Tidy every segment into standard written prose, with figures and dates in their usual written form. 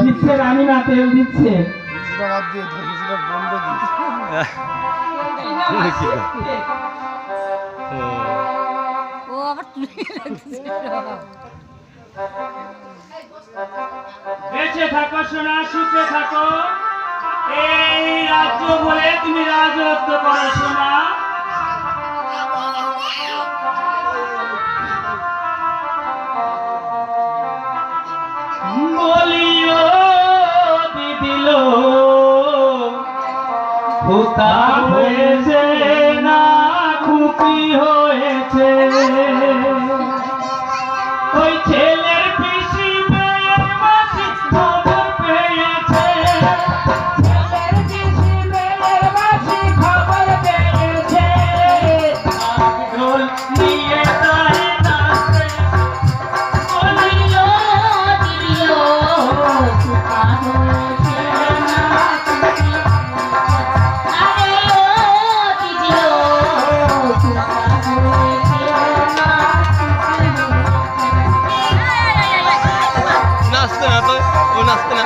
দিচ্ছে রানী না তেল দিচ্ছে বেঁচে থাকো সোনা, সুখে থাকো, এই রাজ্য বলে তুমি রাজত্ব করো সোনা। বলিও দিদিল খোকা হয়েছে না খুকি হয়েছে, ওই ছেলের পিসি মেয়ের মাসি খবর পেয়েছে, ছেলের পিসি মেয়ের মাসি খবর পেয়েছে, ঢোল নিয়ে তাই নাচে। বলিও দিদিল খোকা হয়েছে না খুকি, আরে ও দিদিল খোকা হয়েছে না নাচতে না তো, ও নাচতে না।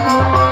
Oh